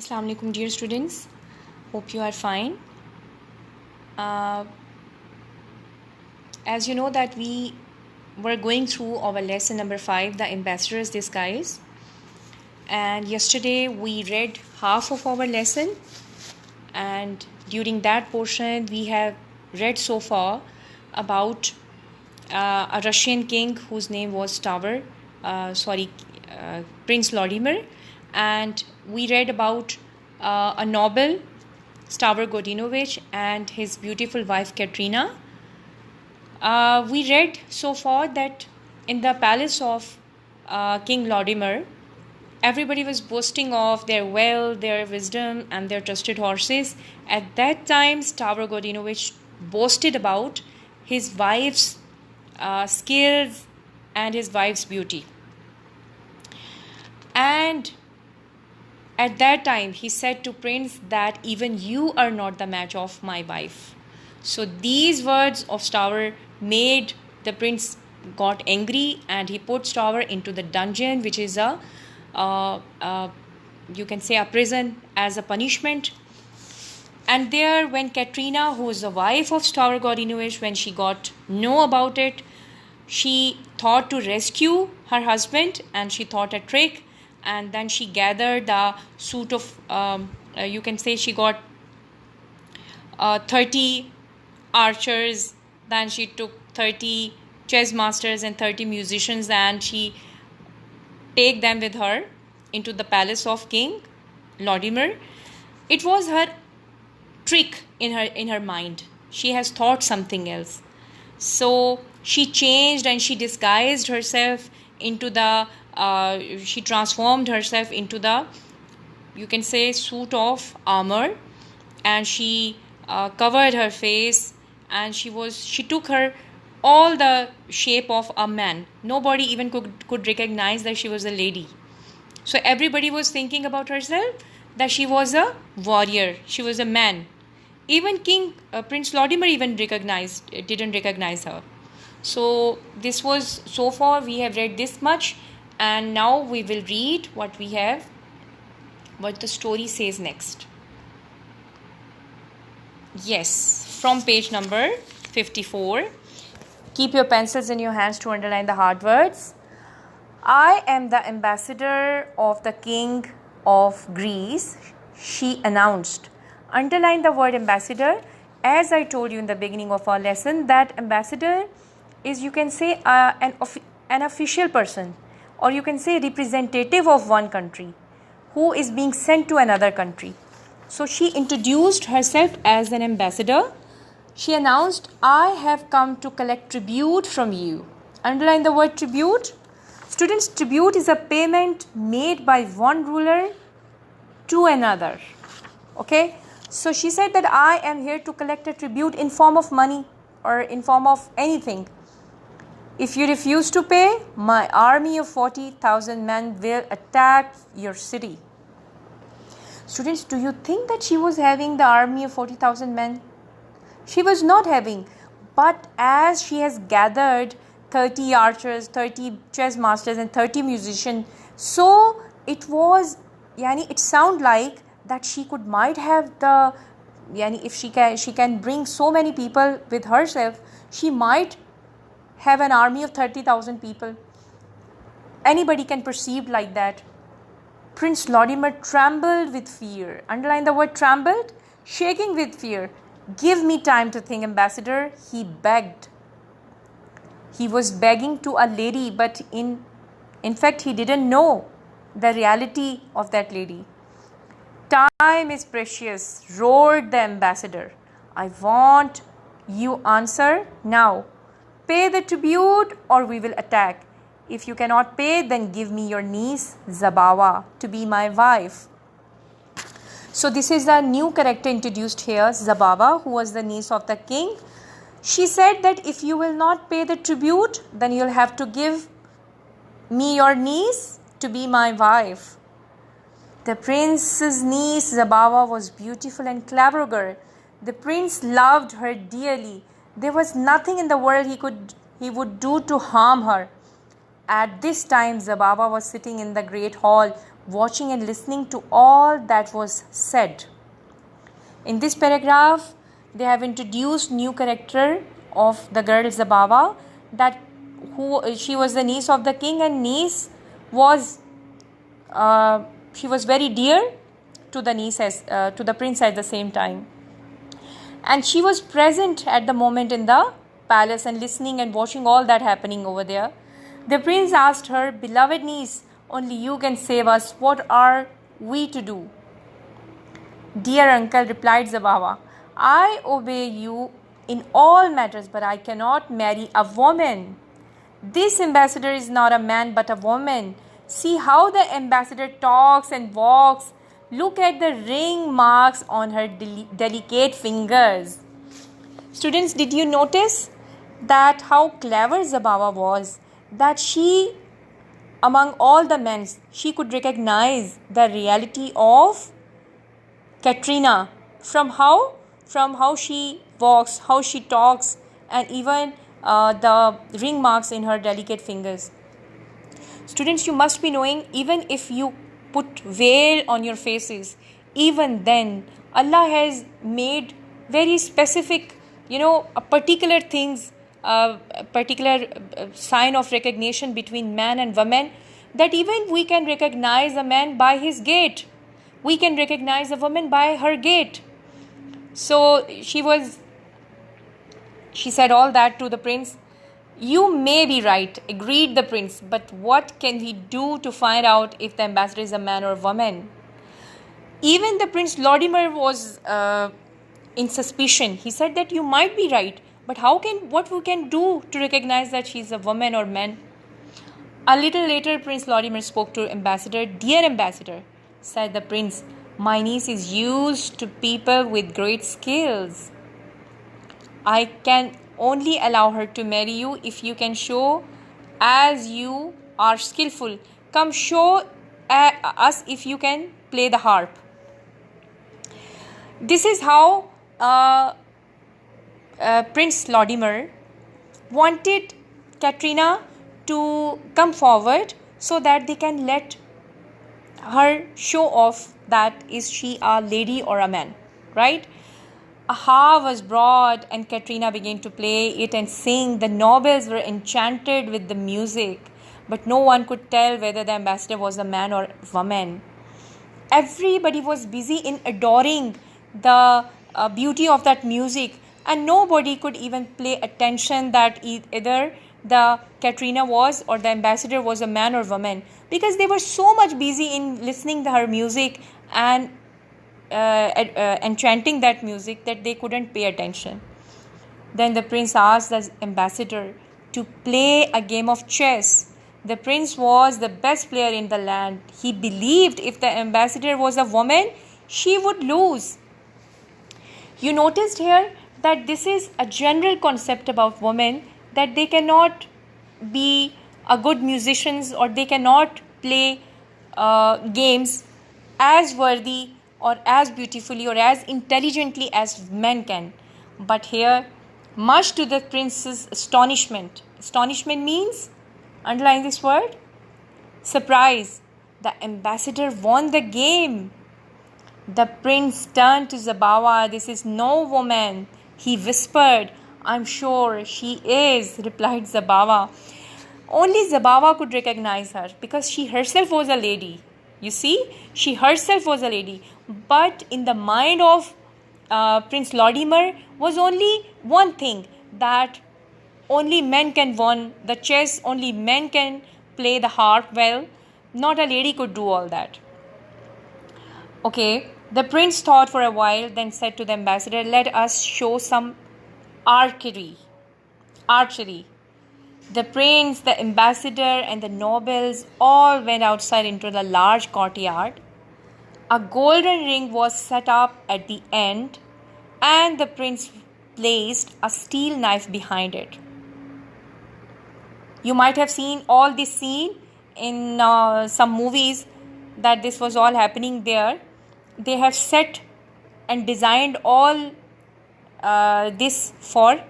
Assalamu alaikum dear students, hope you are fine. Uh, as you know that we were going through our lesson number 5, the ambassador's disguise, and yesterday we read half of our lesson, and during that portion we have read so far about a Russian king whose name was Prince Vladimir, and we read about a noble, Stavro Godinovich, and his beautiful wife Katrina. We read so far that in the palace of King Vladimir, everybody was boasting of their wealth, their wisdom, and their trusted horses. At that time, Stavro Godinovich boasted about his wife's skills and his wife's beauty. And at that time, he said to Prince that even you are not the match of my wife. So these words of Stavro made the prince got angry, and he put Stavro into the dungeon, which is you can say a prison, as a punishment. And there, when Katrina, who is the wife of Stavro Godinovich, when she got know about it, she thought to rescue her husband, and she thought a trick. And then she gathered the suit of, you can say she got 30 archers, then she took 30 chess masters and 30 musicians, and she take them with her into the palace of King Vladimir. It was her trick in her mind. She has thought something else. So she changed and she disguised herself into the she transformed herself into the, you can say, suit of armor, and she covered her face, and she took her all the shape of a man. Nobody even could recognize that she was a lady. So everybody was thinking about herself that she was a warrior, she was a man. Even Prince Vladimir even didn't recognize her. So this was, so far we have read this much, and now we will read what the story says next. Yes, from page number 54. Keep your pencils in your hands to underline the hard words. I am the ambassador of the King of Greece, she announced. Underline the word ambassador. As I told you in the beginning of our lesson, that ambassador is, you can say, an official person, or you can say representative of one country who is being sent to another country. So she introduced herself as an ambassador. She announced, I have come to collect tribute from you. Underline the word tribute. Students, tribute is a payment made by one ruler to another. Okay? So she said that I am here to collect a tribute in form of money or in form of anything. If you refuse to pay, my army of 40,000 men will attack your city. Students, do you think that she was having the army of 40,000 men? She was not having. But as she has gathered 30 archers, 30 chess masters and 30 musicians, so it sound like that she might have the, if she can bring so many people with herself, she might have an army of 30,000 people. Anybody can perceive like that. Prince Vladimir trembled with fear. Underline the word trembled. Shaking with fear. Give me time to think, ambassador, he begged. He was begging to a lady, but in fact he didn't know the reality of that lady. Time is precious, roared the ambassador. I want you answer now. Pay the tribute or we will attack. If you cannot pay, then give me your niece Zabawa to be my wife. So this is a new character introduced here, Zabawa, who was the niece of the king. She said that if you will not pay the tribute, then you'll have to give me your niece to be my wife. The prince's niece Zabawa was beautiful and clever girl. The prince loved her dearly. There was nothing in the world he would do to harm her. At this time, Zabawa was sitting in the great hall watching and listening to all that was said. In this paragraph, they have introduced new character of the girl Zabawa, that she was the niece of the king, and niece was she was very dear to the niece as to the prince at the same time, and she was present at the moment in the palace and listening and watching all that happening over there. The prince asked her, "Beloved niece, only you can save us. What are we to do?" "Dear uncle," replied Zabawa, "I obey you in all matters, but I cannot marry a woman. This ambassador is not a man but a woman. See how the ambassador talks and walks. Look at the ring marks on her delicate fingers." Students, did you notice that how clever Zabawa was? That she, among all the men, she could recognize the reality of Katrina from how she walks, how she talks, and even the ring marks in her delicate fingers. Students, you must be knowing, even if you put veil on your faces, even then Allah has made very specific, a particular things, a particular sign of recognition between man and woman, that even we can recognize a man by his gait, we can recognize a woman by her gait. So she said all that to the prince. "You may be right," agreed the prince, "but what can we do to find out if the ambassador is a man or a woman?" Even the Prince Lorimer was in suspicion. He said that you might be right, but what we can do to recognize that she's a woman or man? A little later, Prince Lorimer spoke to ambassador. "Dear ambassador," said the prince, "my niece is used to people with great skills. I can only allow her to marry you if you can show as you are skillful. Come show us if you can play the harp." This is how Prince Lorimer wanted Katrina to come forward so that they can let her show off that is she a lady or a man, right? A harp was brought and Katrina began to play it and sing. The nobles were enchanted with the music, but no one could tell whether the ambassador was a man or woman. Everybody was busy in adoring the beauty of that music, and nobody could even pay attention that either the Katrina was or the ambassador was a man or woman, because they were so much busy in listening to her music and enchanting that music that they couldn't pay attention. Then the prince asked the ambassador to play a game of chess. The prince was the best player in the land. He believed if the ambassador was a woman, she would lose. You noticed here that this is a general concept about women, that they cannot be a good musicians or they cannot play games as worthy or as beautifully or as intelligently as men can. But here, much to the prince's astonishment means, underline this word, surprise, the ambassador won the game. The prince turned to Zabawa. "This is no woman," he whispered. "I'm sure she is," replied Zabawa. Only Zabawa could recognize her because she herself was a lady. You see, she herself was a lady. But in the mind of Prince Lorimer was only one thing, that only men can win the chess, only men can play the harp well. Not a lady could do all that. Okay, the prince thought for a while, then said to the ambassador, "Let us show some archery. The prince, the ambassador, and the nobles all went outside into the large courtyard. A golden ring was set up at the end, and the prince placed a steel knife behind it. You might have seen all this scene in some movies, that this was all happening there. They have set and designed all this for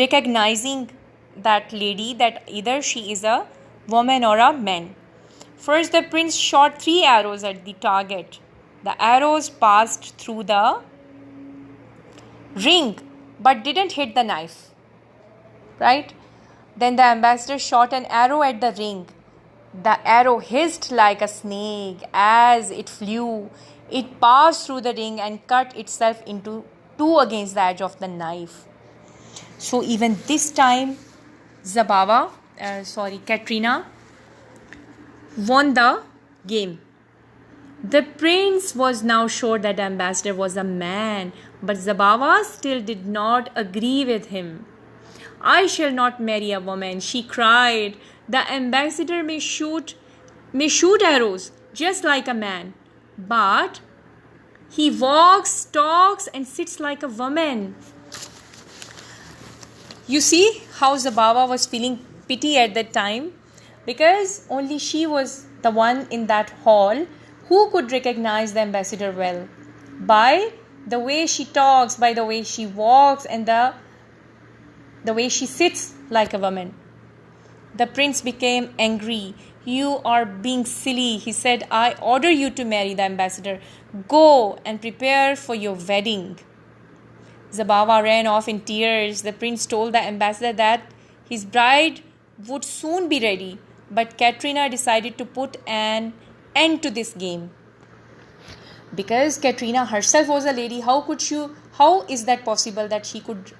recognizing that lady, that either she is a woman or a man. First, the prince shot 3 arrows at the target. The arrows passed through the ring but didn't hit the knife. Right? Then the ambassador shot an arrow at the ring. The arrow hissed like a snake as it flew. It passed through the ring and cut itself into two against the edge of the knife. So even this time, Katrina won the game. The prince was now sure that the ambassador was a man, but Zabawa still did not agree with him. I shall not marry a woman, she cried. The ambassador may shoot arrows just like a man, but he walks, talks, and sits like a woman. You see how Zabawa was feeling pity at that time, because only she was the one in that hall who could recognize the ambassador well by the way she talks, by the way she walks, and the way she sits like a woman. The prince became angry. You are being silly, he said. I order you to marry the ambassador. Go and prepare for your wedding. Zabawa ran off in tears. The prince told the ambassador that his bride would soon be ready, but Katrina decided to put an end to this game. Because Katrina herself was a lady, how is that possible that she could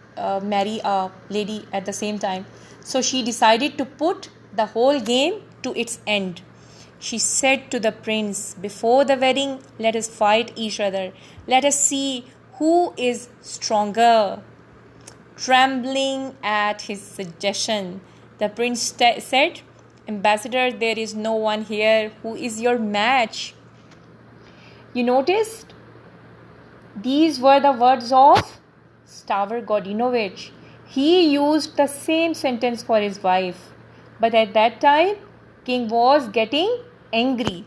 marry a lady at the same time? So she decided to put the whole game to its end. She said to the prince, before the wedding, let us fight each other. Let us see who is stronger. Trembling at his suggestion, the prince said, Ambassador, there is no one here who is your match. You noticed? These were the words of Stavr Godinovich. He used the same sentence for his wife. But at that time, King was getting angry.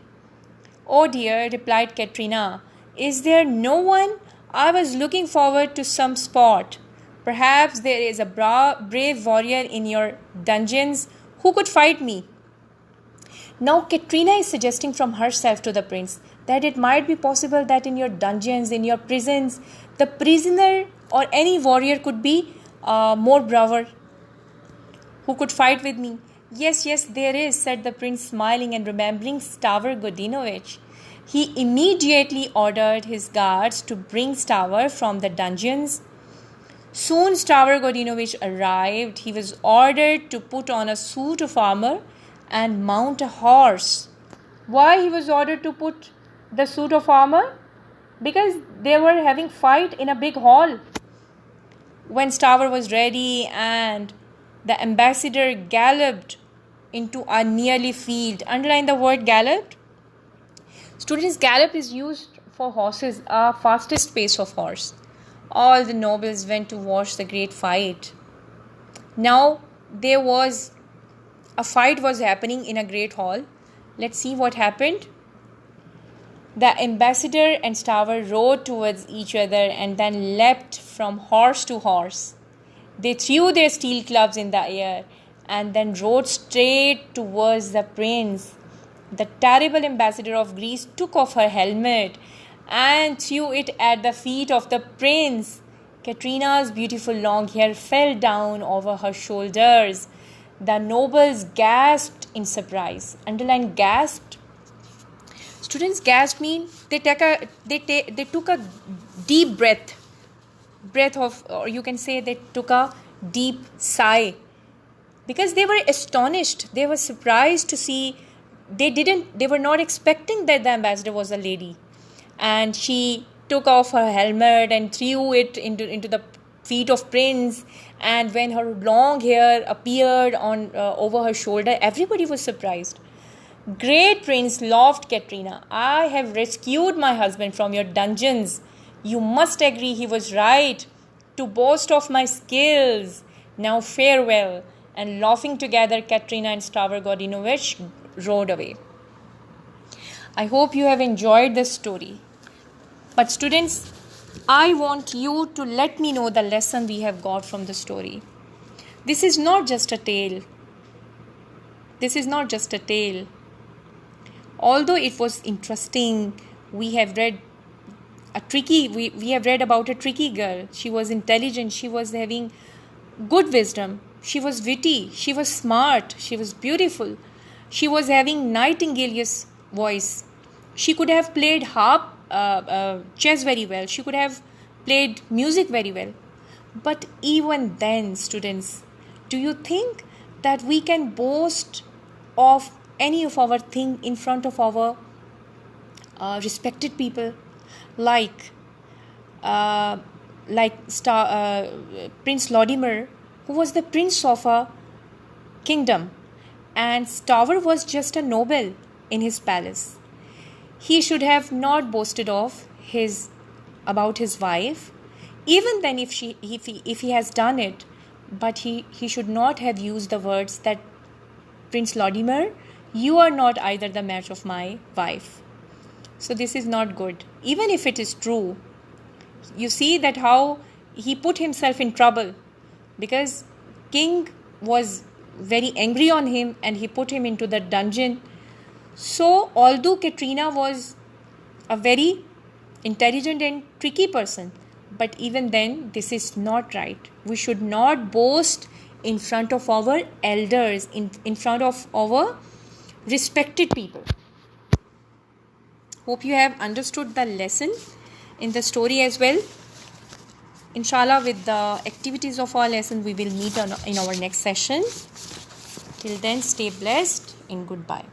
Oh dear, replied Katrina. Is there no one? I was looking forward to some sport. Perhaps there is a brave warrior in your dungeons who could fight me. Now Katrina is suggesting from herself to the prince that it might be possible that in your dungeons, in your prisons, the prisoner or any warrior could be more braver, who could fight with me. Yes, there is, said the prince, smiling and remembering Stavr Godinovich. He immediately ordered his guards to bring Stavr from the dungeons. Soon Stavr Godinovich arrived. He was ordered to put on a suit of armor and mount a horse. Why he was ordered to put the suit of armor? Because they were having fight in a big hall. When Stavr was ready and the ambassador galloped into a nearly field. Underline the word galloped. Students, gallop is used for horses, a fastest pace of horse. All the nobles went to watch the great fight. Now a fight was happening in a great hall. Let's see what happened. The ambassador and Stavr rode towards each other and then leapt from horse to horse. They threw their steel clubs in the air and then rode straight towards the prince. The terrible ambassador of Greece took off her helmet and threw it at the feet of the prince. Katrina's beautiful long hair fell down over her shoulders. The nobles gasped in surprise. Underline gasped. Students, gasp means they took a deep breath of, or you can say they took a deep sigh, because they were astonished. They were surprised to see. They were not expecting that the ambassador was a lady, and she took off her helmet and threw it into the feet of prince. And when her long hair appeared on over her shoulder, everybody was surprised. Great prince, laughed Katrina. I have rescued my husband from your dungeons. You must agree he was right to boast of my skills. Now farewell. And laughing together, Katrina and Stavr Godinovich rode away. I hope you have enjoyed this story. But students, I want you to let me know the lesson we have got from the story. This is not just a tale. Although it was interesting, we have read we have read about a tricky girl. She was intelligent, she was having good wisdom, she was witty, she was smart, she was beautiful, she was having nightingale's voice. She could have played chess very well, she could have played music very well. But even then, students, do you think that we can boast of any of our thing in front of our respected people, like Prince Lorimer, who was the prince of a kingdom, and Stour was just a noble in his palace. He should have not boasted of about his wife, even then if he has done it, but he should not have used the words that, Prince Lorimer, you are not either the match of my wife. So this is not good. Even if it is true, you see that how he put himself in trouble, because king was very angry on him and he put him into the dungeon. So although Katrina was a very intelligent and tricky person, but even then this is not right. We should not boast in front of our elders, in front of our respected people. Hope you have understood the lesson in the story as well. Inshallah, with the activities of our lesson, we will meet in our next session. Till then, stay blessed and goodbye.